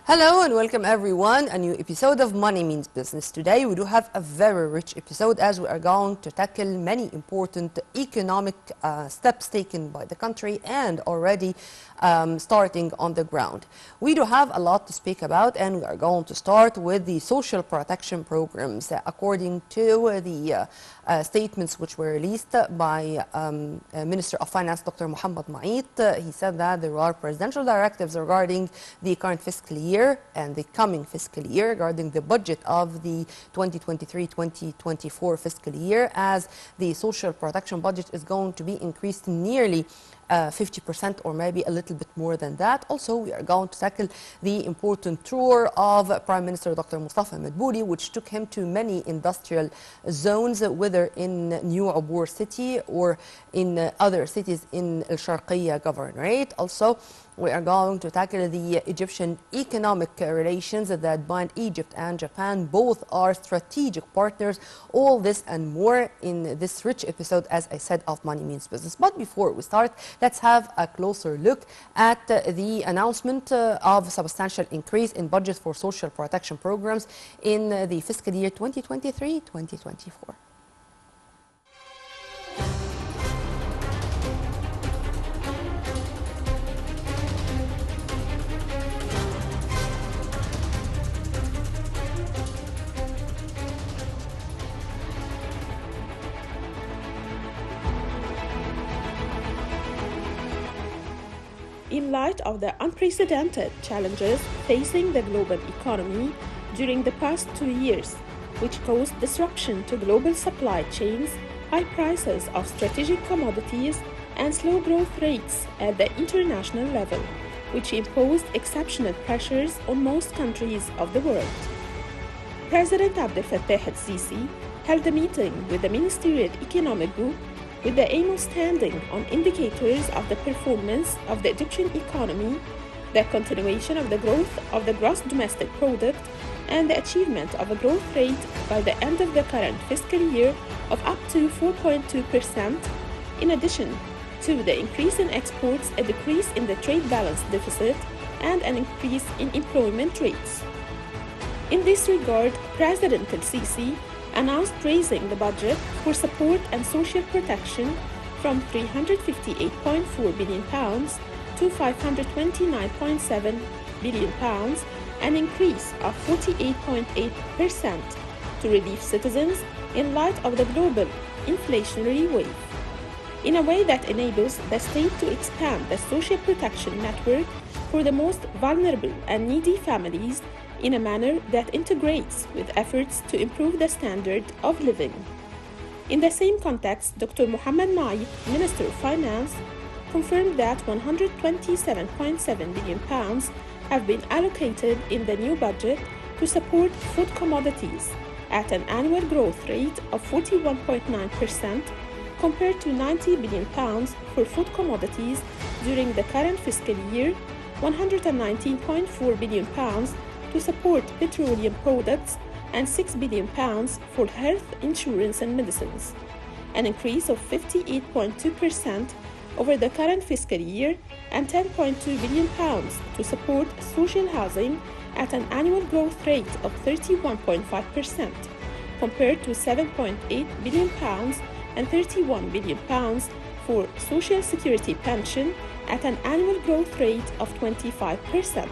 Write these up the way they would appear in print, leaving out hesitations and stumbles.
Hello and welcome everyone. A new episode of Money Means Business. Today we do have a very rich episode as we are going to tackle many important economic steps taken by the country and already starting on the ground. We do have a lot to speak about, and we are going to start with the social protection programs. According to the statements which were released by Minister of Finance Dr. Mohammed Maït, he said that there are presidential directives regarding the current fiscal year and the coming fiscal year regarding the budget of the 2023-2024 fiscal year, as the social protection budget is going to be increased nearly 50% or maybe a little bit more than that. Also, we are going to tackle the important tour of Prime Minister Dr. Mustafa Madbouli, which took him to many industrial zones, whether in New Abur city or in other cities in Al Sharqiya Governorate. Also, we are going to tackle the Egyptian economic relations that bind Egypt and Japan. Both are strategic partners. All this and more in this rich episode, as I said, of Money Means Business. But before we start, let's have a closer look at the announcement of substantial increase in budget for social protection programs in the fiscal year 2023-2024. In light of the unprecedented challenges facing the global economy during the past 2 years, which caused disruption to global supply chains, high prices of strategic commodities, and slow growth rates at the international level, which imposed exceptional pressures on most countries of the world. President Abdel Fattah el-Sisi held a meeting with the Ministerial Economic Group with the aim of standing on indicators of the performance of the Egyptian economy, the continuation of the growth of the gross domestic product, and the achievement of a growth rate by the end of the current fiscal year of up to 4.2%, in addition to the increase in exports, a decrease in the trade balance deficit, and an increase in employment rates. In this regard, President el-Sisi announced raising the budget for support and social protection from £358.4 billion to £529.7 billion, an increase of 48.8% to relieve citizens in light of the global inflationary wave, in a way that enables the state to expand the social protection network for the most vulnerable and needy families in a manner that integrates with efforts to improve the standard of living. In the same context, Dr. Mohammed Maït, Minister of Finance, confirmed that £127.7 billion have been allocated in the new budget to support food commodities at an annual growth rate of 41.9% compared to £90 billion for food commodities during the current fiscal year, £119.4 billion to support petroleum products, and £6 billion for health insurance and medicines, an increase of 58.2% over the current fiscal year, and £10.2 billion to support social housing at an annual growth rate of 31.5%, compared to £7.8 billion and £31 billion for social security pension at an annual growth rate of 25%.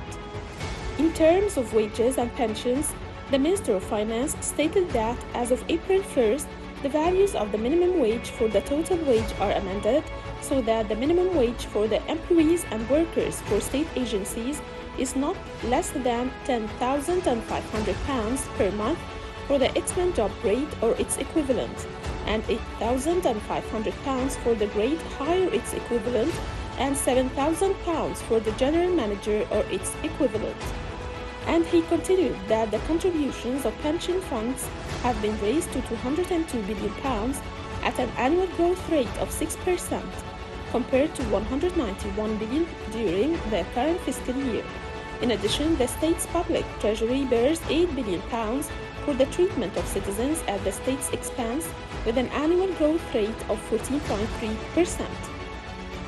In terms of wages and pensions, the Minister of Finance stated that as of April 1st, the values of the minimum wage for the total wage are amended so that the minimum wage for the employees and workers for state agencies is not less than £10,500 per month for the ex-man job grade or its equivalent, and £8,500 for the grade higher its equivalent, and £7,000 for the general manager or its equivalent. And he continued that the contributions of pension funds have been raised to £202 billion at an annual growth rate of 6%, compared to £191 billion during the current fiscal year. In addition, the state's public treasury bears £8 billion for the treatment of citizens at the state's expense, with an annual growth rate of 14.3%.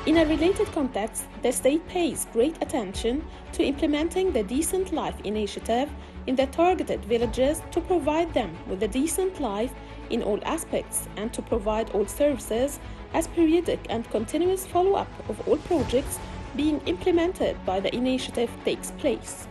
In a related context, the state pays great attention to implementing the Decent Life initiative in the targeted villages to provide them with a decent life in all aspects and to provide all services as periodic and continuous follow-up of all projects being implemented by the initiative takes place.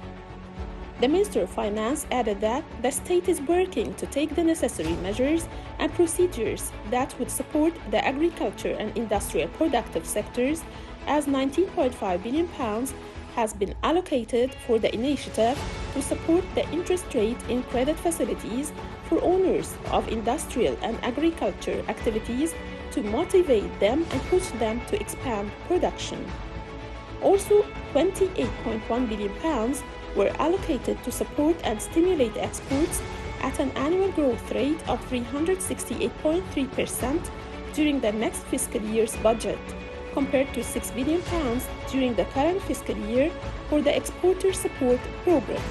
The Minister of Finance added that the state is working to take the necessary measures and procedures that would support the agriculture and industrial productive sectors, as £19.5 billion has been allocated for the initiative to support the interest rate in credit facilities for owners of industrial and agriculture activities to motivate them and push them to expand production. Also, £28.1 billion were allocated to support and stimulate exports at an annual growth rate of 368.3% during the next fiscal year's budget, compared to £6 billion during the current fiscal year for the Exporter Support Program.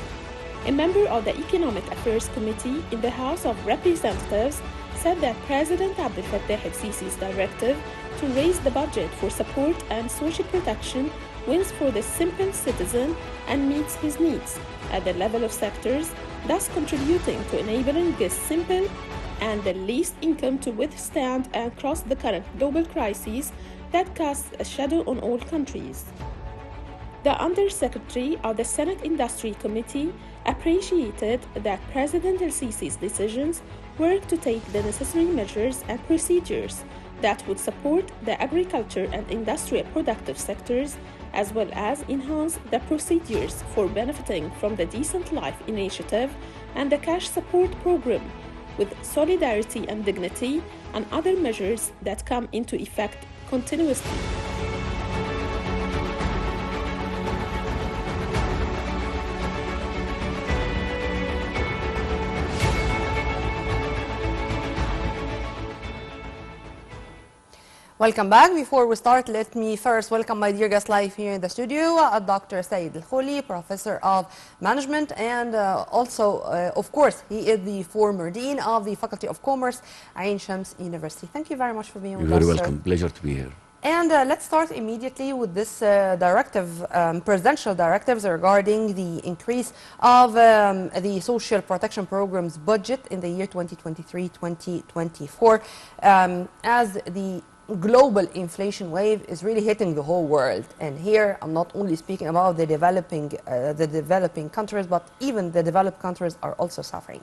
A member of the Economic Affairs Committee in the House of Representatives said that President Abdel Fattah el-Sisi's directive to raise the budget for support and social protection wins for the simple citizen and meets his needs at the level of sectors, thus contributing to enabling this simple and the least income to withstand and cross the current global crises that casts a shadow on all countries. The Undersecretary of the Senate Industry Committee appreciated that President el-Sisi's decisions work to take the necessary measures and procedures that would support the agriculture and industrial productive sectors, as well as enhance the procedures for benefiting from the Decent Life initiative and the cash support program, with solidarity and dignity and other measures that come into effect continuously. Welcome back. Before we start, let me first welcome my dear guest live here in the studio, Dr. Said Kholy, Professor of Management, and also, of course, he is the former Dean of the Faculty of Commerce, Ain Shams University. Thank you very much for being with us. You're very welcome. Pleasure to be here. And let's start immediately with this directive, presidential directives regarding the increase of the social protection program's budget in the year 2023-2024, as the global inflation wave is really hitting the whole world. And here I'm not only speaking about the developing countries, but even the developed countries are also suffering.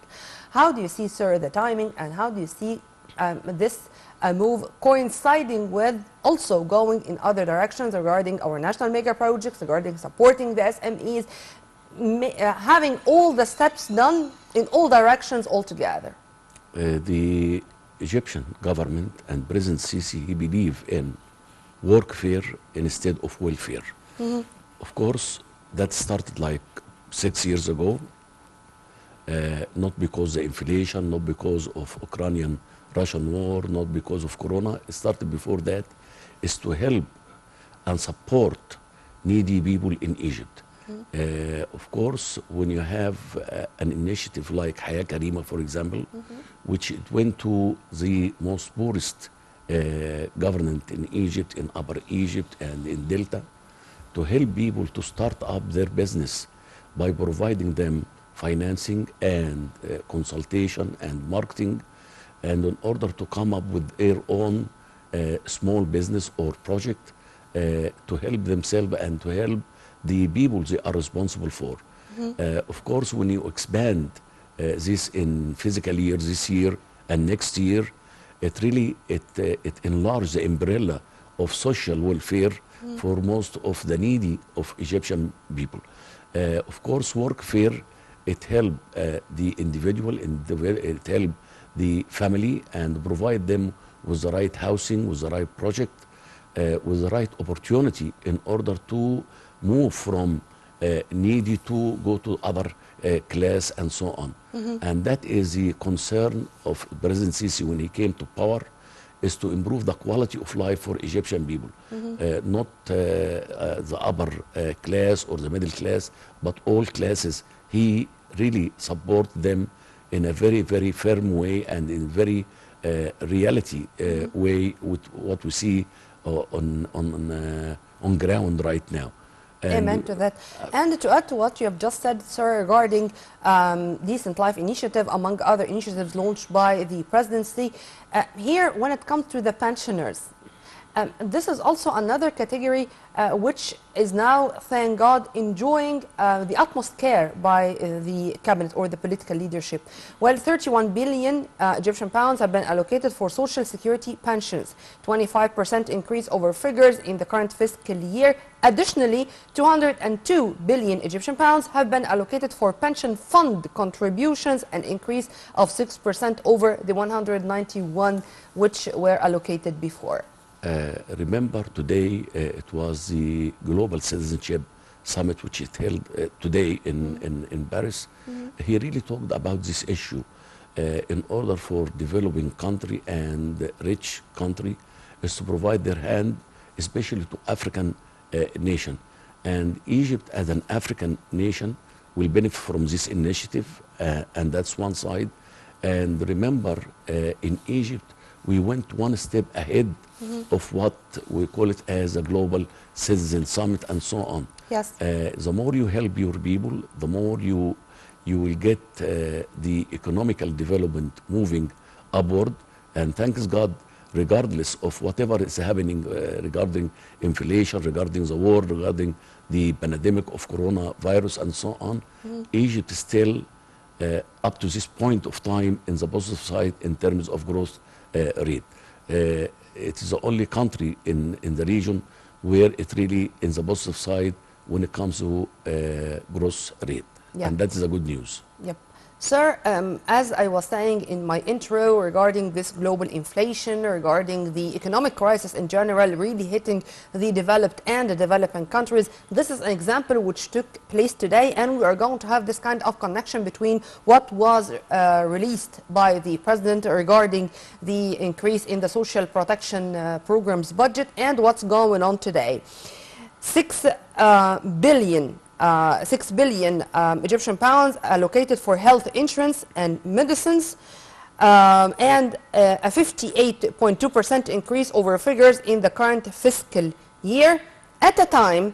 How do you see, sir, the timing, and how do you see this move coinciding with also going in other directions regarding our national mega projects, regarding supporting the SMEs, having all the steps done in all directions altogether? The Egyptian government and President Sisi, he believe in workfare instead of welfare. Mm-hmm. Of course, that started like 6 years ago, not because of the inflation, not because of Ukrainian-Russian war, not because of Corona. It started before that, is to help and support needy people in Egypt. Of course, when you have an initiative like Haya Karima, for example, which it went to the most poorest government in Egypt, in Upper Egypt and in Delta, to help people to start up their business by providing them financing and consultation and marketing, and in order to come up with their own small business or project to help themselves and to help the people they are responsible for. Of course, when you expand this in fiscal year, this year and next year, it really enlarges the umbrella of social welfare for most of the needy of Egyptian people. Of course, workfare, it help the individual, it help the family and provide them with the right housing, with the right project, with the right opportunity in order to move from needy to go to other class and so on. And that is the concern of President Sisi when he came to power, is to improve the quality of life for Egyptian people. Not the upper class or the middle class, but all classes. He really support them in a very, very firm way and in very reality way with what we see on ground right now. Amen to that. And to add to what you have just said, sir, regarding Decent Life Initiative, among other initiatives launched by the presidency, here when it comes to the pensioners, this is also another category which is now, thank God, enjoying the utmost care by the cabinet or the political leadership. Well, 31 billion Egyptian pounds have been allocated for social security pensions, 25% increase over figures in the current fiscal year. Additionally, 202 billion Egyptian pounds have been allocated for pension fund contributions, an increase of 6% over the 191 which were allocated before. Remember today it was the Global Citizenship Summit which is held today in Paris. He really talked about this issue in order for developing country and rich country is to provide their hand, especially to African nation. And Egypt as an African nation will benefit from this initiative, and that's one side. And remember, in Egypt, we went one step ahead of what we call it as a global citizen summit and so on. Yes. The more you help your people, the more you will get the economical development moving upward. And thanks God, regardless of whatever is happening regarding inflation, regarding the war, regarding the pandemic of coronavirus and so on, Egypt is still up to this point of time in the positive side in terms of growth rate. It is the only country in the region where it really in the positive side when it comes to growth rate. Yeah. And that is a good news. Yep. Sir, as I was saying in my intro regarding this global inflation, regarding the economic crisis in general really hitting the developed and the developing countries, this is an example which took place today, and we are going to have this kind of connection between what was released by the president regarding the increase in the social protection programs budget and what's going on today. 6 billion Egyptian pounds allocated for health insurance and medicines, and a 58.2% increase over figures in the current fiscal year. At a time,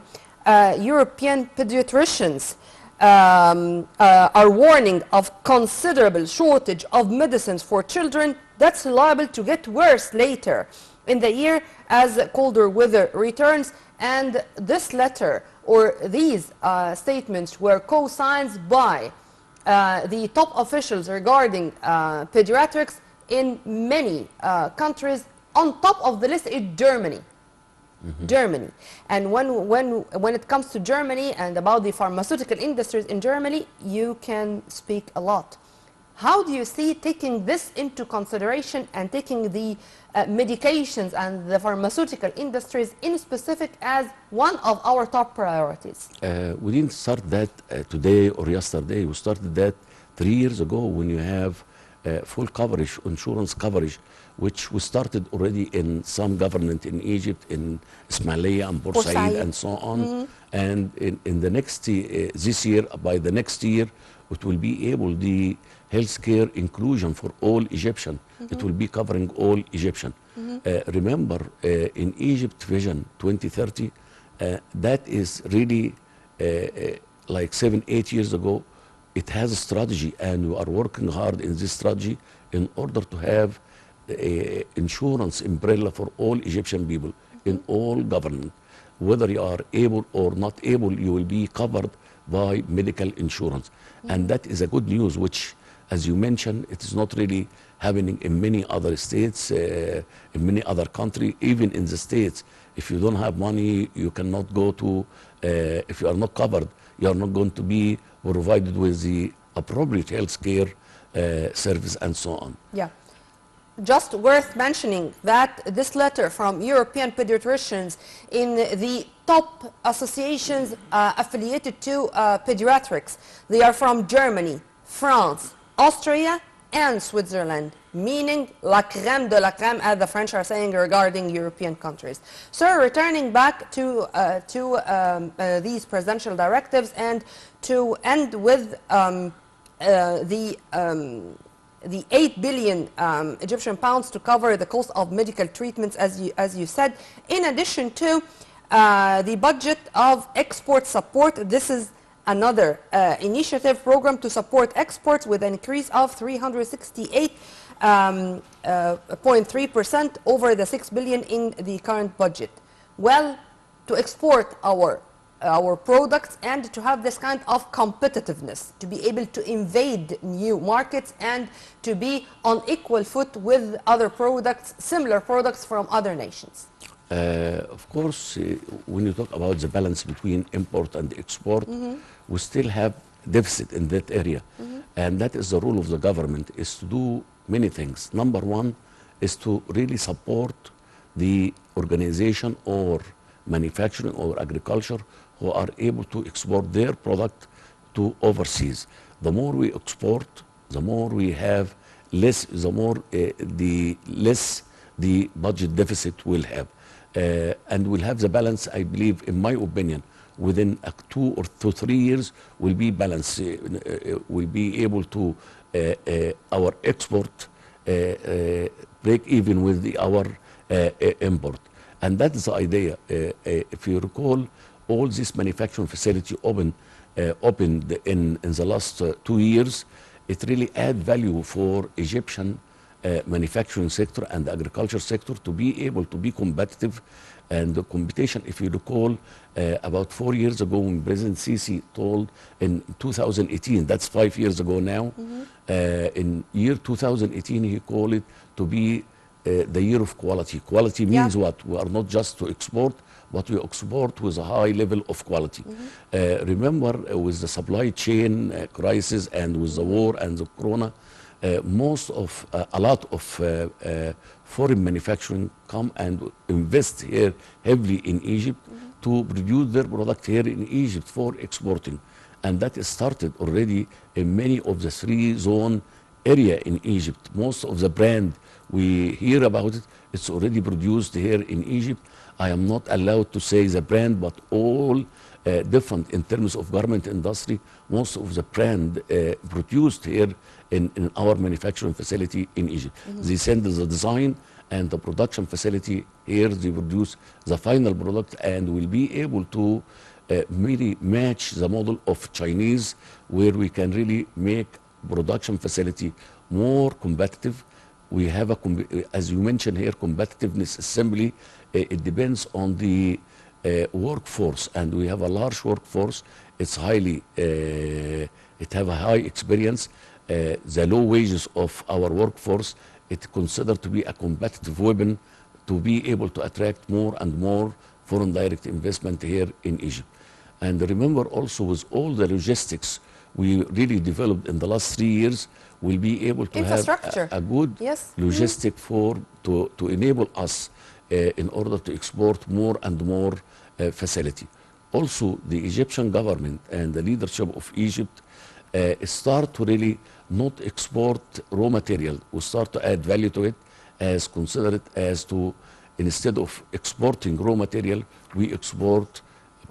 European pediatricians are warning of considerable shortage of medicines for children that's liable to get worse later in the year as colder weather returns. And this letter or these statements were co-signed by the top officials regarding pediatrics in many countries. On top of the list is Germany. Germany. And when it comes to Germany and about the pharmaceutical industries in Germany, you can speak a lot. How do you see taking this into consideration and taking the medications and the pharmaceutical industries in specific as one of our top priorities? We didn't start that today or yesterday. We started that 3 years ago when you have full coverage, insurance coverage, which we started already in some government in Egypt, in Ismailia and Port Said and so on. And in the next, this year, by the next year, it will be able, the healthcare inclusion for all Egyptian. It will be covering all Egyptian. Remember, in Egypt Vision 2030, that is really like 7-8 years ago. It has a strategy, and we are working hard in this strategy in order to have insurance umbrella for all Egyptian people in all government. Whether you are able or not able, you will be covered by medical insurance. And that is a good news, which, as you mentioned, it is not really happening in many other states, in many other countries, even in the states. If you don't have money, you cannot go to, if you are not covered, you are not going to be provided with the appropriate health care service and so on. Yeah. Just worth mentioning that this letter from European pediatricians in the top associations affiliated to pediatrics, they are from Germany, France, Austria, and Switzerland, meaning la crème de la crème, as the French are saying regarding European countries. So returning back to these presidential directives and to end with the 8 billion Egyptian pounds to cover the cost of medical treatments, as you said, in addition to the budget of export support. This is another initiative program to support exports with an increase of 368.3% over the 6 billion in the current budget. Well, to export our products and to have this kind of competitiveness, to be able to invade new markets and to be on equal foot with other products, similar products from other nations. Of course, when you talk about the balance between import and export, we still have deficit in that area. And that is the role of the government, is to do many things. Number one is to really support the organization or manufacturing or agriculture who are able to export their product to overseas. The more we export, the more we have less, the more the less the budget deficit will have. And we'll have the balance, I believe, in my opinion, within 2 or 3 years will be balanced. We'll be able to, our export break even with our import. And that is the idea. If you recall, all this manufacturing facility opened in the last 2 years. It really add value for Egyptian manufacturing sector and the agriculture sector to be able to be competitive. And the competition, if you recall, about 4 years ago when President Sisi told in 2018, that's 5 years ago now, in year 2018 he called it to be the year of quality. Quality means what? We are not just to export, but we export with a high level of quality. Remember, with the supply chain crisis and with the war and the corona, a lot of foreign manufacturing come and invest here heavily in Egypt to produce their product here in Egypt for exporting. And that is started already in many of the 3 zone area in Egypt. Most of the brand we hear about it, it's already produced here in Egypt. I am not allowed to say the brand, but all different in terms of garment industry. Most of the brand produced here in our manufacturing facility in Egypt. They send the design and the production facility here. They produce the final product and will be able to really match the model of Chinese, where we can really make production facility more competitive. We have as you mentioned here, competitiveness assembly. It depends on the workforce, and we have a large workforce. It's highly, it have a high experience. The low wages of our workforce, it's considered to be a competitive weapon to be able to attract more and more foreign direct investment here in Egypt. And remember also, with all the logistics we really developed in the last 3 years, we'll be able to have a good logistic to enable us in order to export more and more facility. Also, the Egyptian government and the leadership of Egypt start to really not export raw material. We start to add value to it, as consider it as to, instead of exporting raw material, we export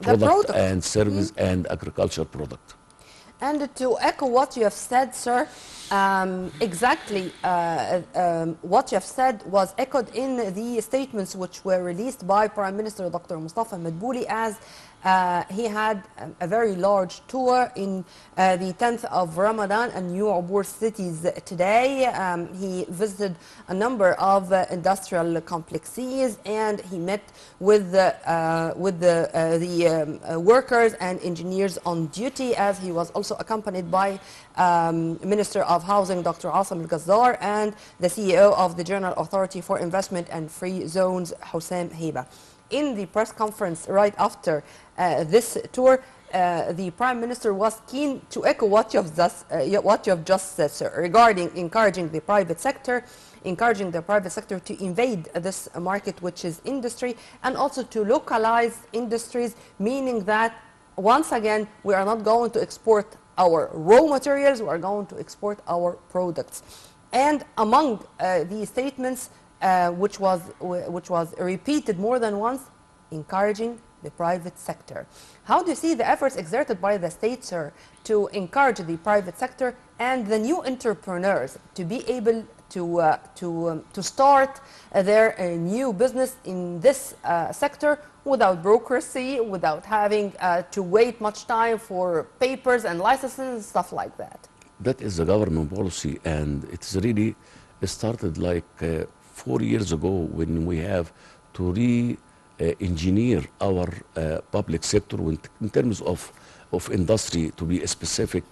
product and service and agriculture product. And to echo what you have said, sir, exactly what you have said was echoed in the statements which were released by Prime Minister Dr. Mustafa Madbouli, as he had a very large tour in the 10th of Ramadan and New Abur cities today. He visited a number of industrial complexes, and he met with the workers and engineers on duty, as he was also accompanied by Minister of Housing Dr. Asim Al-Ghazzar and the CEO of the General Authority for Investment and Free Zones, Houssam Heba. In the press conference right after this tour, the Prime Minister was keen to echo what you have just said, sir, regarding encouraging the private sector to invade this market, which is industry, and also to localize industries, meaning that once again we are not going to export our raw materials, we are going to export our products. And among these statements, which was repeated more than once, encouraging the private sector. How do you see the efforts exerted by the state, sir, to encourage the private sector and the new entrepreneurs to be able to start their new business in this sector without bureaucracy, without having to wait much time for papers and licenses and stuff like that? That is the government policy, and it's really started like 4 years ago when we have to re-engineer our public sector in terms of industry, to be specific,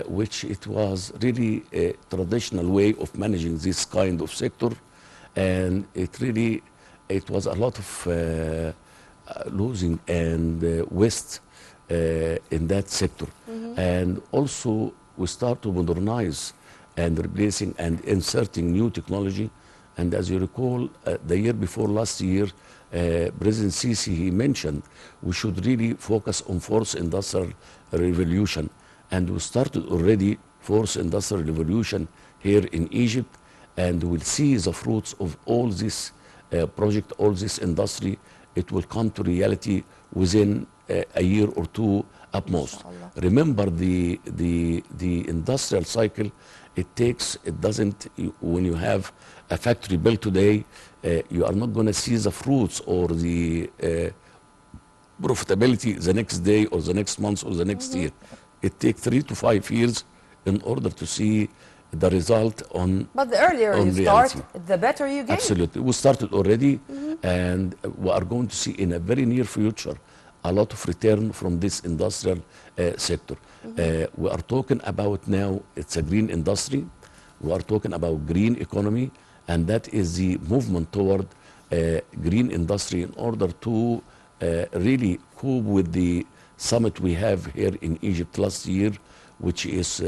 which it was really a traditional way of managing this kind of sector, and it was a lot of losing and waste in that sector. And also we start to modernize and replacing and inserting new technology. And as you recall, the year before last year, President Sisi, he mentioned we should really focus on fourth industrial revolution. And we started already fourth industrial revolution here in Egypt, and we'll see the fruits of all this project, all this industry. It will come to reality within a year or two at most. Remember the industrial cycle, it doesn't, when you have a factory built today, you are not going to see the fruits or the profitability the next day or the next month or the next year. It takes 3 to 5 years in order to see the result on. But the earlier you reality. start, the better you get. Absolutely. We started already, and we are going to see in a very near future a lot of return from this industrial sector. We are talking about now, it's a green industry. We are talking about green economy, and that is the movement toward green industry in order to really cope with the summit we have here in Egypt last year, which is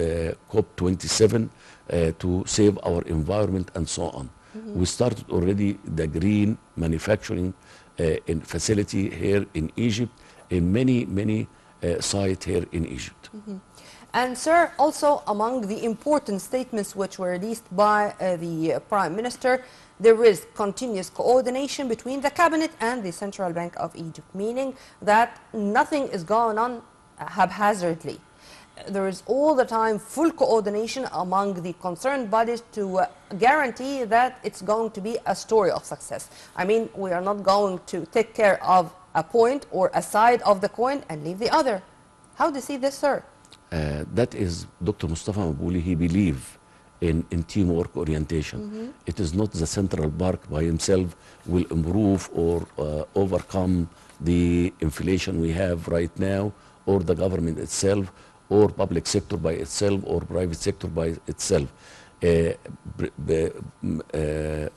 COP27, to save our environment and so on. We started already the green manufacturing in facility here in Egypt, in many sites here in Egypt. And sir, also among the important statements which were released by the Prime Minister, there is continuous coordination between the cabinet and the Central Bank of Egypt, meaning that nothing is going on haphazardly. There is all the time full coordination among the concerned bodies to guarantee that it's going to be a story of success. I mean, we are not going to take care of a point or a side of the coin and leave the other. How do you see this, sir? That is Dr. Mustafa Mabouli. He believes in teamwork orientation. It is not the central bank by himself will improve or overcome the inflation we have right now, or the government itself, or public sector by itself, or private sector by itself.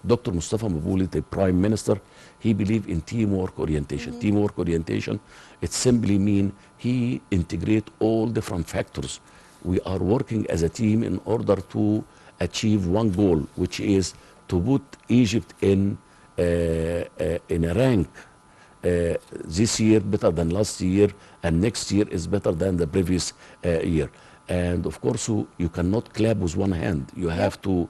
Dr. Mustafa Mabouli, the Prime Minister, he believes in teamwork orientation. Teamwork orientation, it simply means he integrates all different factors. We are working as a team in order to achieve one goal, which is to put Egypt in a rank this year better than last year, and next year is better than the previous year. And of course, you cannot clap with one hand. You have to,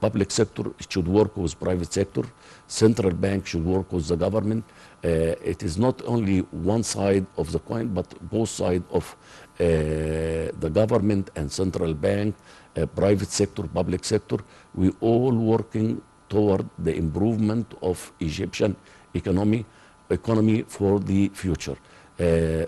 public sector should work with private sector, central bank should work with the government. It is not only one side of the coin, but both sides of the government and central bank, private sector, public sector. We all working toward the improvement of Egyptian economy for the future.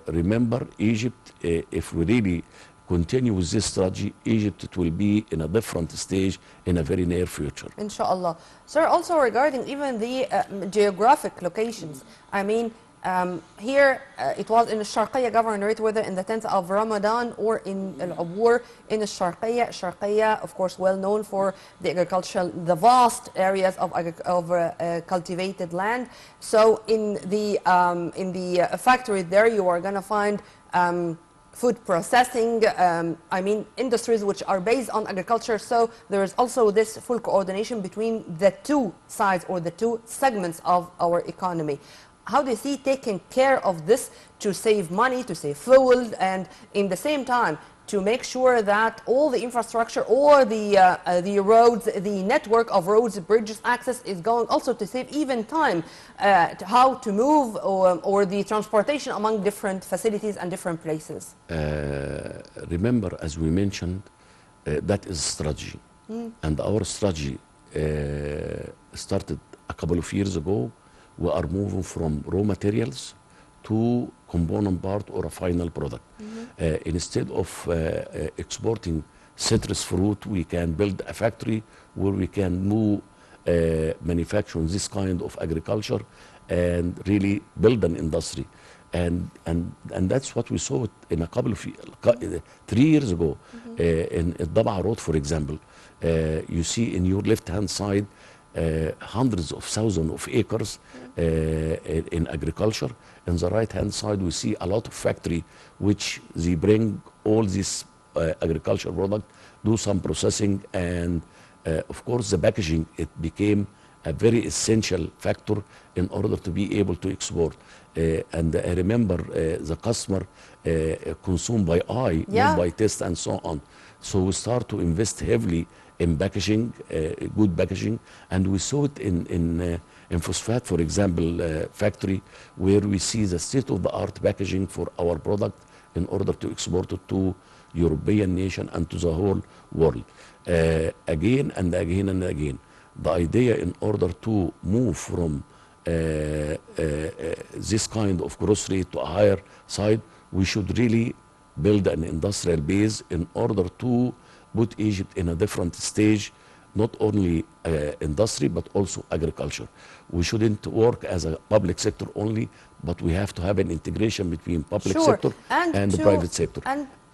Remember, Egypt, if we really continue with this strategy, Egypt, it will be in a different stage in a very near future. Inshallah. Sir, also regarding even the geographic locations, I mean, here it was in Sharqiya governorate, whether in the 10th of Ramadan or in Al-Abur, in Sharqiya. Sharqiya, of course, well known for the agricultural, the vast areas of cultivated land. So in the factory there, you are going to find food processing, I mean, industries which are based on agriculture. So there is also this full coordination between the two sides or the two segments of our economy. How do you see taking care of this to save money, to save fuel, and in the same time to make sure that all the infrastructure or the roads, the network of roads, bridges, access is going also to save even time to how to move or the transportation among different facilities and different places. Remember, as we mentioned, that is strategy. And our strategy started a couple of years ago. We are moving from raw materials to component part or a final product. Instead of exporting citrus fruit, we can build a factory where we can move manufacturing this kind of agriculture and really build an industry. And that's what we saw in a couple of 3 years ago in Dab'a Road, for example. You see in your left-hand side hundreds of thousands of acres in agriculture. On the right-hand side, we see a lot of factory which they bring all this agriculture product, do some processing, and of course the packaging, it became a very essential factor in order to be able to export. And I remember the customer consumed by eye, not by taste and so on. So we start to invest heavily in packaging, good packaging, and we saw it in phosphate, for example, factory, where we see the state-of-the-art packaging for our product in order to export it to European nation and to the whole world. Again and again and again. The idea in order to move from this kind of growth rate to a higher side, we should really build an industrial base in order to put Egypt in a different stage, not only industry but also agriculture. We shouldn't work as a public sector only, but we have to have an integration between public sector and the private sector.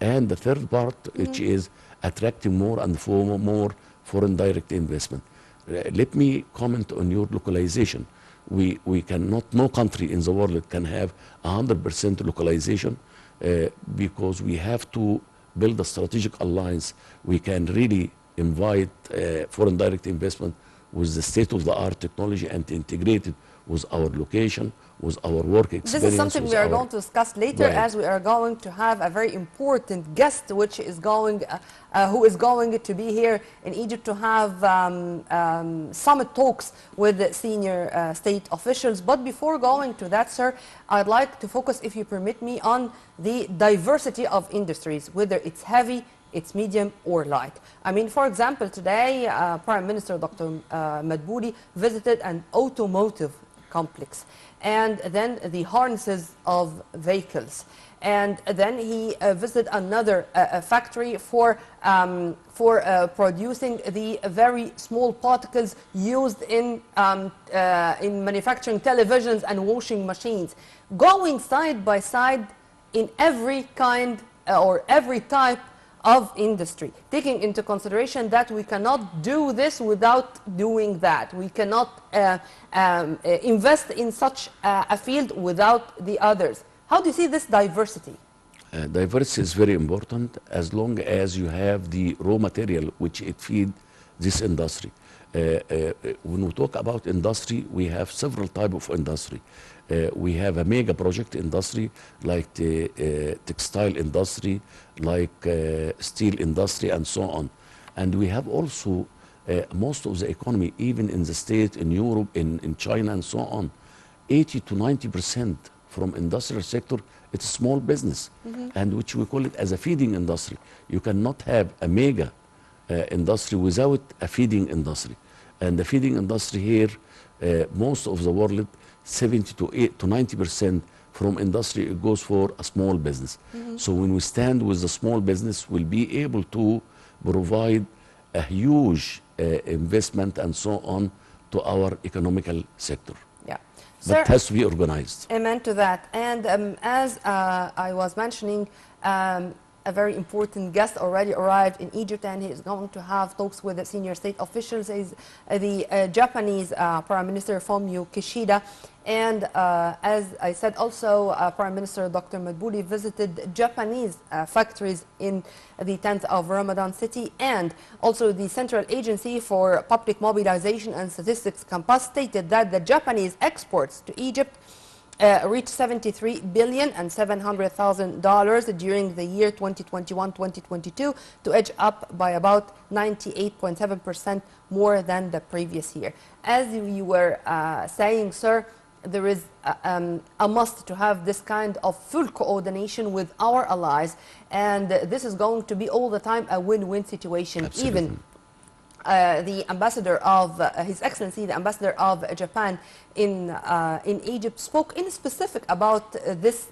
And the third part, which is attracting more and more foreign direct investment. Let me comment on your localization. We cannot, no country in the world can have 100% localization because we have to build a strategic alliance. We can really invite foreign direct investment with the state-of-the-art technology and integrate it with our location, with our work experience. This is something we are going to discuss later, as we are going to have a very important guest, which is going, who is going to be here in Egypt to have summit talks with the senior state officials. But before going to that, sir, I'd like to focus, if you permit me, on the diversity of industries, whether it's heavy, it's medium or light. I mean, for example, today Prime Minister Dr. Madbouli visited an automotive complex, and then the harnesses of vehicles, and then he visited another factory for producing the very small particles used in manufacturing televisions and washing machines, going side by side in every kind or every type of industry, taking into consideration that we cannot do this without doing that. We cannot invest in such a field without the others. How do you see this diversity? Diversity is very important as long as you have the raw material which it feeds this industry. When we talk about industry, we have several types of industry. We have a mega project industry like the textile industry, like steel industry and so on. And we have also most of the economy, even in the States, in Europe, in China and so on, 80 to 90% from industrial sector, it's small business, and which we call it as a feeding industry. You cannot have a mega industry without a feeding industry. And the feeding industry here, most of the world, 70 to 90% from industry, it goes for a small business. So when we stand with the small business, we'll be able to provide a huge investment and so on to our economical sector. Yeah. But it has to be organized. Amen to that. And as I was mentioning, a very important guest already arrived in Egypt, and he is going to have talks with the senior state officials. Is the Japanese Prime Minister Fumio Kishida. And as I said, also Prime Minister Dr. Madbouli visited Japanese factories in the 10th of Ramadan city, and also the Central Agency for Public Mobilization and Statistics Compass stated that the Japanese exports to Egypt reached $73,700,000 during the year 2021-2022 to edge up by about 98.7% more than the previous year. As you were saying, sir, there is a must to have this kind of full coordination with our allies, and this is going to be all the time a win-win situation. Absolutely. Even the ambassador of His Excellency, the ambassador of Japan in Egypt, spoke in specific about this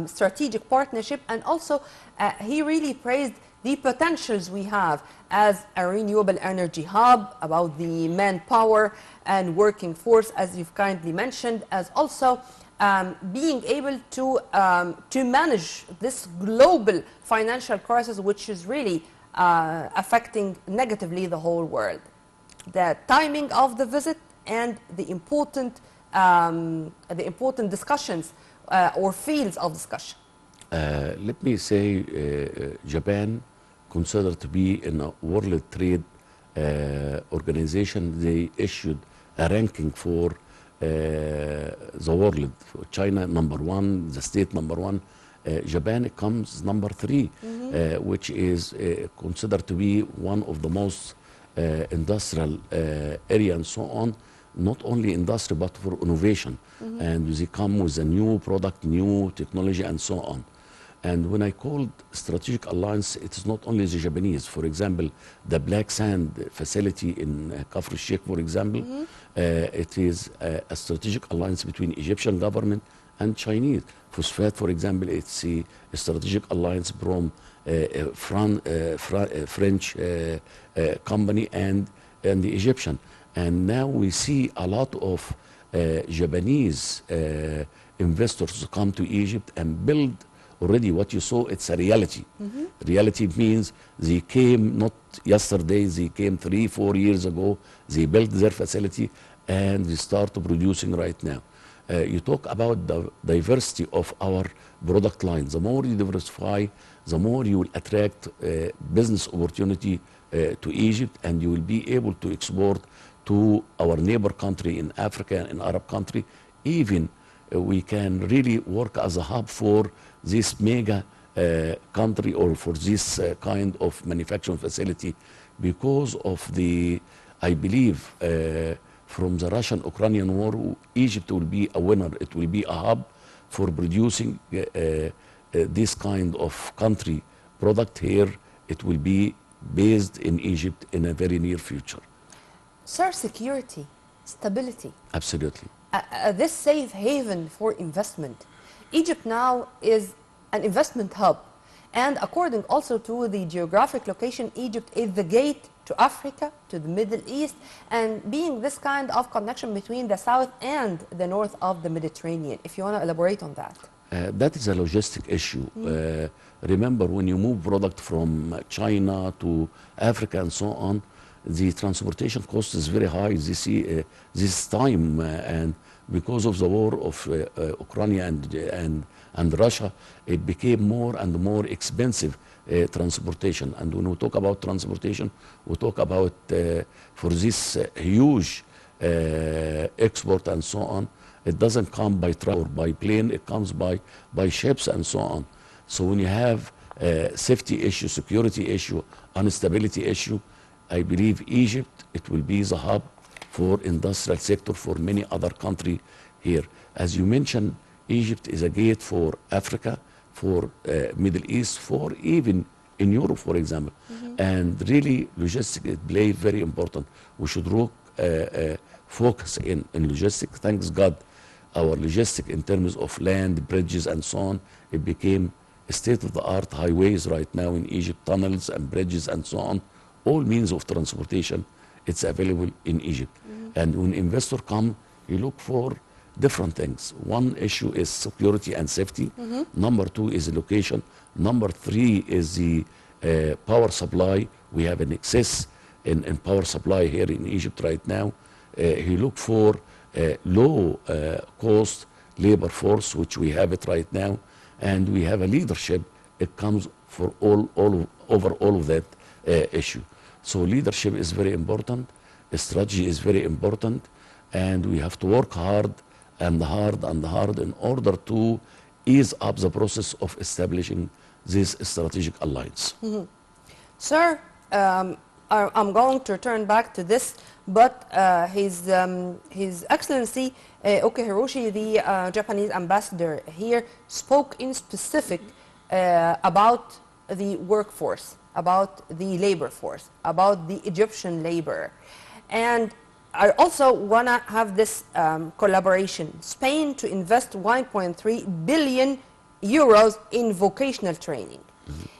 strategic partnership, and also he really praised the potentials we have as a renewable energy hub, about the manpower and working force, as you've kindly mentioned, as also being able to manage this global financial crisis, which is really affecting negatively the whole world. The timing of the visit and the important discussions or fields of discussion. Let me say, Japan considered to be in a World Trade Organization. They issued a ranking for the world. China #1, the state #1. Japan comes #3, which is considered to be one of the most industrial area and so on. Not only industry, but for innovation. And they come with a new product, new technology, and so on. And when I called strategic alliance, it is not only the Japanese. For example, the black sand facility in Kafr Sheikh, for example, it is a strategic alliance between Egyptian government and Chinese. Phosphate, for example, it's a strategic alliance from French company and the Egyptian. And now we see a lot of Japanese investors come to Egypt and build. Already what you saw, it's a reality. Reality means they came not yesterday, they came 3-4 years ago, they built their facility and they start producing right now. You talk about the diversity of our product line. The more you diversify, the more you will attract business opportunity to Egypt, and you will be able to export to our neighbor country in Africa and Arab country. Even we can really work as a hub for this mega country, or for this kind of manufacturing facility, because of the, I believe, from the Russian-Ukrainian war, Egypt will be a winner. It will be a hub for producing this kind of country product here. It will be based in Egypt in a very near future. Sir, security, stability. Absolutely. This safe haven for investment. Egypt now is an investment hub, and according also to the geographic location, Egypt is the gate to Africa, to the Middle East, and being this kind of connection between the south and the north of the Mediterranean. If you want to elaborate on that. That is a logistic issue. Remember, when you move product from China to Africa and so on, the transportation cost is very high. This time, and because of the war of Ukraine and Russia, it became more and more expensive transportation. And when we talk about transportation, we talk about for this huge export and so on, it doesn't come by truck or by plane, it comes by ships and so on. So when you have safety issue, security issue, instability issue, I believe Egypt, it will be the hub for industrial sector for many other countries here. As you mentioned, Egypt is a gate for Africa, for Middle East, for even in Europe, for example. And really, logistics play very important. We should focus in logistics. Thanks God, our logistics in terms of land, bridges, and so on, it became a state-of-the-art highways right now in Egypt, tunnels and bridges and so on. All means of transportation, it's available in Egypt. And when investor come, he look for different things. One issue is security and safety. Number 2 is location. Number 3 is the power supply. We have an excess in power supply here in Egypt right now. He look for low cost labor force, which we have it right now. And we have a leadership. It comes for over all of that issue. So leadership is very important. Strategy is very important. And we have to work hard and hard in order to ease up the process of establishing this strategic alliance. Sir, I'm going to return back to this, but His Excellency Oki Hiroshi, the Japanese ambassador here, spoke in specific about the workforce, about the labor force, about the Egyptian labor. And I also want to have this collaboration. Spain to invest 1.3 billion euros in vocational training.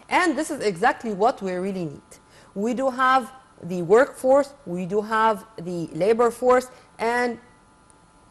And this is exactly what we really need. We do have the workforce, we do have the labor force, and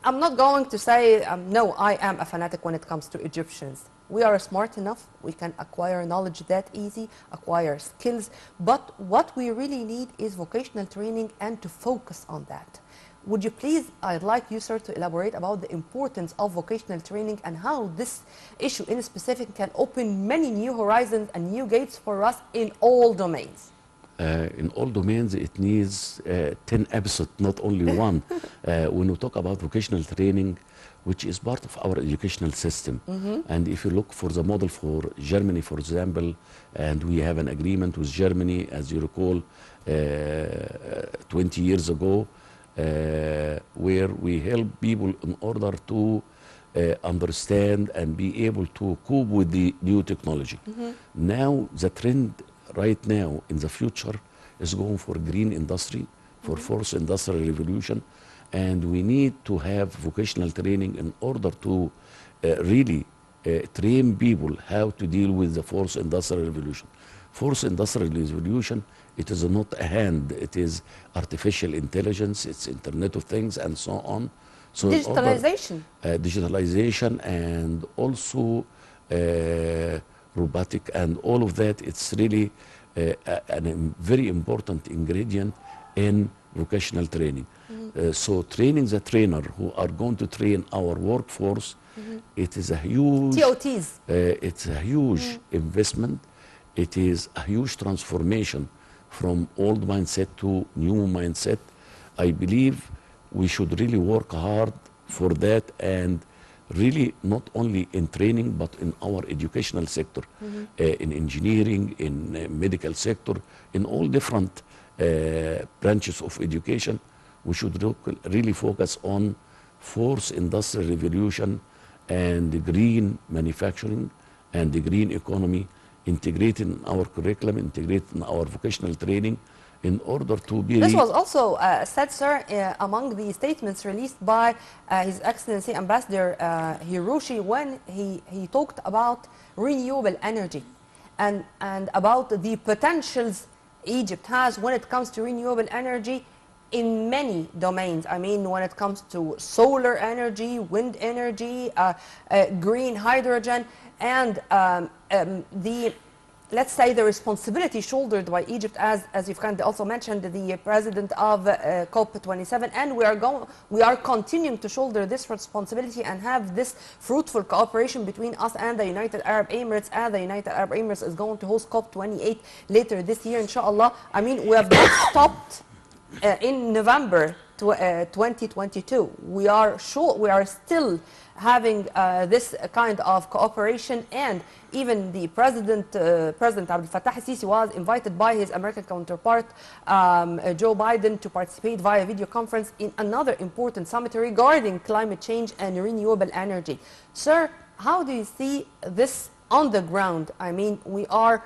I'm not going to say, no, I am a fanatic when it comes to Egyptians. We are smart enough, we can acquire knowledge that easy, acquire skills, but what we really need is vocational training and to focus on that. Would you please, I'd like you, sir, to elaborate about the importance of vocational training and how this issue in specific can open many new horizons and new gates for us in all domains. In all domains, it needs 10 episodes, not only one. When we talk about vocational training, which is part of our educational system. And if you look for the model for Germany, for example, and we have an agreement with Germany, as you recall, 20 years ago, where we help people in order to understand and be able to cope with the new technology. Now, the trend right now in the future is going for green industry, for fourth industrial revolution, and we need to have vocational training in order to really train people how to deal with the fourth industrial revolution. Fourth industrial revolution, it is not a hand, it is artificial intelligence, it's Internet of Things, and so on. So digitalization. Digitalization, and also robotic, and all of that, it's really a very important ingredient in vocational training. So training the trainer who are going to train our workforce, it is a huge TOTs. It's a huge investment. It is a huge transformation from old mindset to new mindset. I believe we should really work hard for that, and really not only in training but in our educational sector, in engineering, in medical sector, in all different branches of education. We should really focus on fourth industrial revolution and the green manufacturing and the green economy, integrated in our curriculum, integrated in our vocational training, in order to be... This was also said, sir, among the statements released by His Excellency Ambassador Hiroshi, when he talked about renewable energy and about the potentials Egypt has when it comes to renewable energy in many domains. I mean, when it comes to solar energy, wind energy, green hydrogen, and let's say the responsibility shouldered by Egypt, as you've kind of also mentioned, the president of COP27, and we are continuing to shoulder this responsibility and have this fruitful cooperation between us and the United Arab Emirates, and the United Arab Emirates is going to host COP28 later this year, inshallah. I mean, we have not stopped in November 2022. We are still having this kind of cooperation, and even the President Abdel Fattah al-Sisi was invited by his American counterpart, Joe Biden, to participate via video conference in another important summit regarding climate change and renewable energy. Sir, how do you see this on the ground? I mean, we are,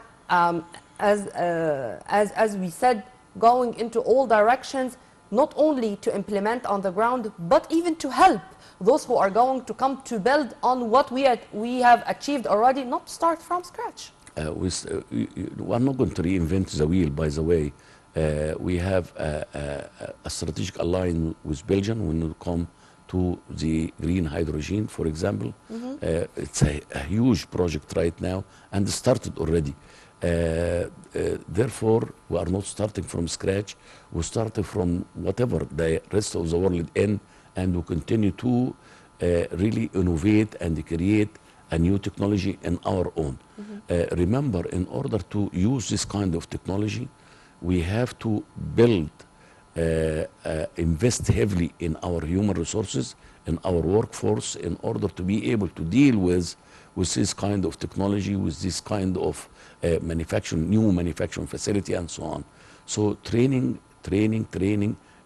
as we said, going into all directions, not only to implement on the ground, but even to help those who are going to come to build on what we have achieved already, not start from scratch. We are not going to reinvent the wheel, by the way. We have a strategic alliance with Belgium when it comes to the green hydrogen, for example. It's a huge project right now, and started already. Therefore, we are not starting from scratch. We started from whatever the rest of the world in, and we continue to really innovate and create a new technology in our own. Remember, in order to use this kind of technology, we have to build, invest heavily in our human resources, in our workforce in order to be able to deal with this kind of technology, with this kind of new manufacturing facility and so on. So training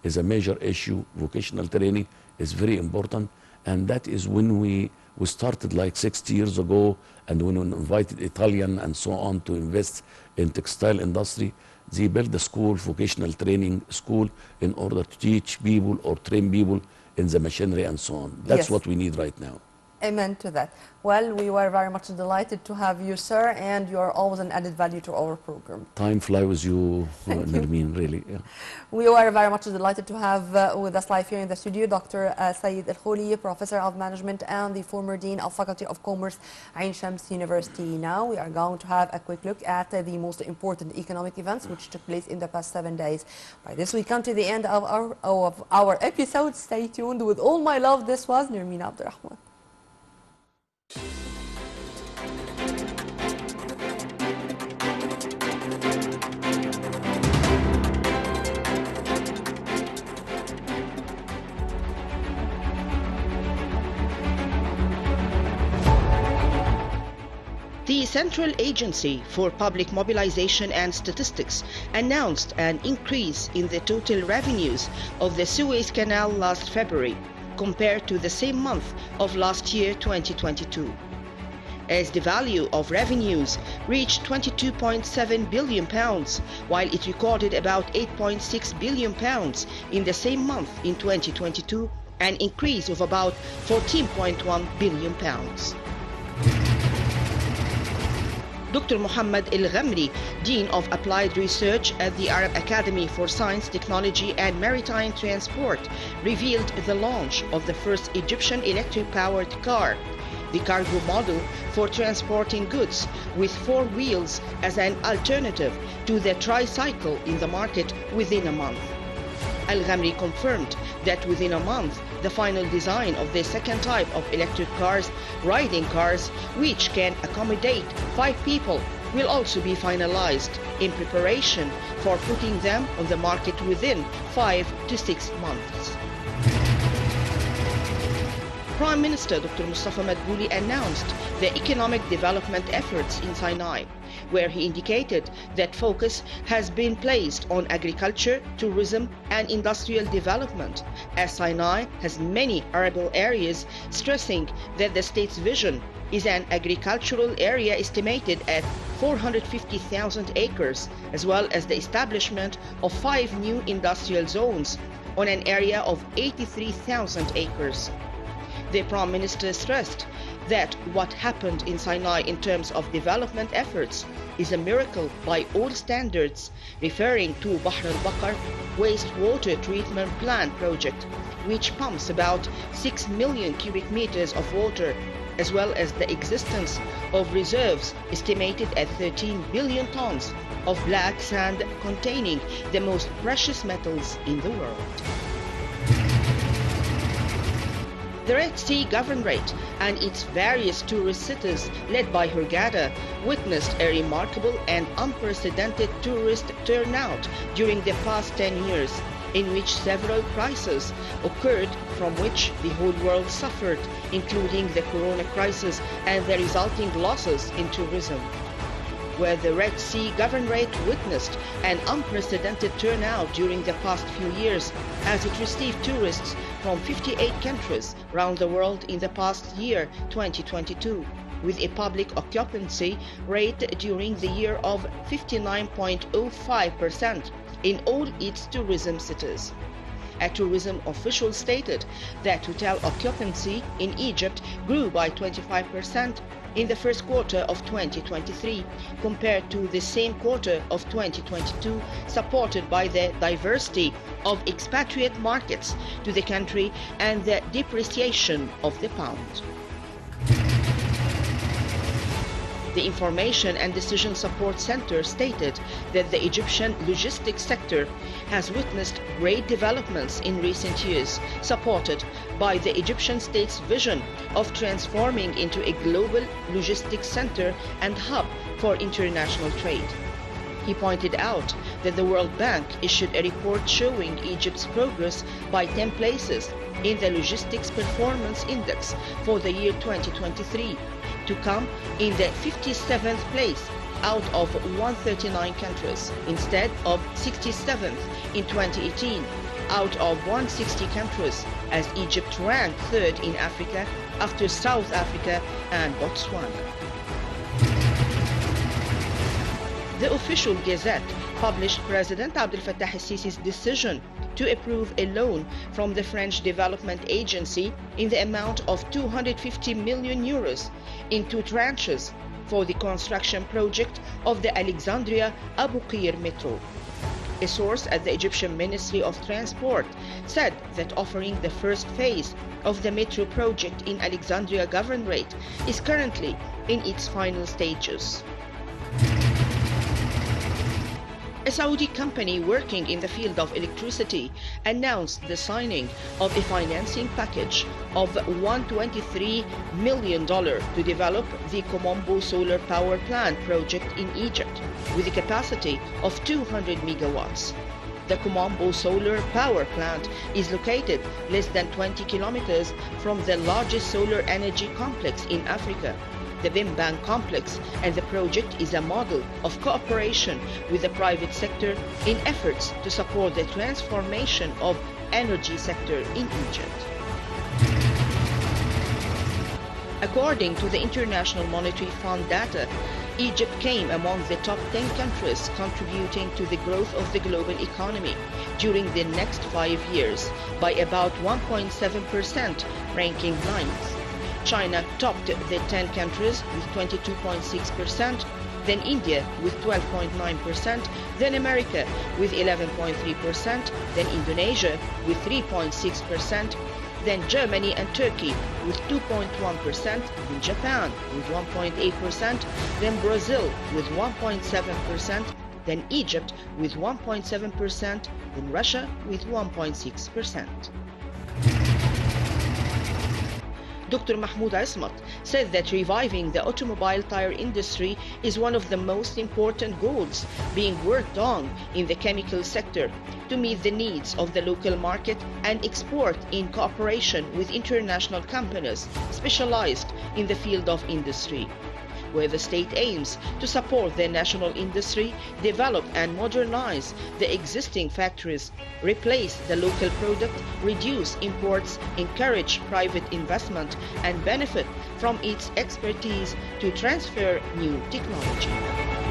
is a major issue. Vocational training is very important, and that is when we started like 60 years ago, and when we invited Italian and so on to invest in textile industry, they built the school, vocational training school, in order to teach people or train people in the machinery and so on. That's Yes. what we need right now. Amen to that. Well, we were very much delighted to have you, sir, and you are always an added value to our program. Time flies with you, Nermeen, really. Yeah. We were very much delighted to have with us live here in the studio Dr. Saeed Al-Kholy, Professor of Management and the former Dean of Faculty of Commerce, Ain Shams University. Now we are going to have a quick look at the most important economic events which took place in the past 7 days. By this we come to the end of our episode. Stay tuned. With all my love, this was Nermeen Abdurrahman. The Central Agency for Public Mobilization and Statistics announced an increase in the total revenues of the Suez Canal last February compared to the same month of last year, 2022. As the value of revenues reached £22.7 billion, while it recorded about £8.6 billion in the same month in 2022, an increase of about £14.1 billion. Dr. Muhammad Al-Ghamri, Dean of Applied Research at the Arab Academy for Science, Technology and Maritime Transport, revealed the launch of the first Egyptian electric-powered car, the cargo model for transporting goods with 4 wheels, as an alternative to the tricycle in the market within a month. Al-Ghamri confirmed that within a month, the final design of the second type of electric cars, riding cars, which can accommodate 5 people, will also be finalized in preparation for putting them on the market within 5 to 6 months. Prime Minister Dr. Mustafa Madbouli announced the economic development efforts in Sinai, where he indicated that focus has been placed on agriculture, tourism and industrial development, as Sinai has many arable areas, stressing that the state's vision is an agricultural area estimated at 450,000 acres, as well as the establishment of 5 new industrial zones on an area of 83,000 acres. The Prime Minister stressed that what happened in Sinai in terms of development efforts is a miracle by all standards, referring to Bahr al-Bakr wastewater treatment plant project, which pumps about 6 million cubic meters of water, as well as the existence of reserves estimated at 13 billion tons of black sand containing the most precious metals in the world. The Red Sea Governorate and its various tourist cities, led by Hurghada, witnessed a remarkable and unprecedented tourist turnout during the past 10 years, in which several crises occurred from which the whole world suffered, including the corona crisis and the resulting losses in tourism. Where the Red Sea Governorate witnessed an unprecedented turnout during the past few years, as it received tourists from 58 countries around the world in the past year, 2022, with a public occupancy rate during the year of 59.05% in all its tourism cities. A tourism official stated that hotel occupancy in Egypt grew by 25% in the first quarter of 2023 compared to the same quarter of 2022, supported by the diversity of expatriate markets to the country and the depreciation of the pound. The Information and Decision Support Center stated that the Egyptian logistics sector has witnessed great developments in recent years, supported by the Egyptian state's vision of transforming into a global logistics center and hub for international trade. He pointed out that the World Bank issued a report showing Egypt's progress by 10 places in the Logistics Performance Index for the year 2023, to come in the 57th place out of 139 countries, instead of 67th in 2018 out of 160 countries, as Egypt ranked third in Africa after South Africa and Botswana. The official Gazette published President Abdel Fattah el-Sisi's decision to approve a loan from the French Development Agency in the amount of 250 million euros in 2 tranches for the construction project of the Alexandria Abu Qir Metro. A source at the Egyptian Ministry of Transport said that offering the first phase of the metro project in Alexandria Governorate is currently in its final stages. A Saudi company working in the field of electricity announced the signing of a financing package of $123 million to develop the Komombo solar power plant project in Egypt with a capacity of 200 megawatts. The Komombo solar power plant is located less than 20 kilometers from the largest solar energy complex in Africa, the Bimbang complex, and the project is a model of cooperation with the private sector in efforts to support the transformation of energy sector in Egypt. According to the International Monetary Fund data, Egypt came among the top 10 countries contributing to the growth of the global economy during the next 5 years by about 1.7%, ranking 9th. China topped the 10 countries with 22.6%, then India with 12.9%, then America with 11.3%, then Indonesia with 3.6%, then Germany and Turkey with 2.1%, then Japan with 1.8%, then Brazil with 1.7%, then Egypt with 1.7%, then Russia with 1.6%. Dr. Mahmoud Ismat said that reviving the automobile tire industry is one of the most important goals being worked on in the chemical sector to meet the needs of the local market and export in cooperation with international companies specialized in the field of industry, where the state aims to support the national industry, develop and modernize the existing factories, replace the local product, reduce imports, encourage private investment, and benefit from its expertise to transfer new technology.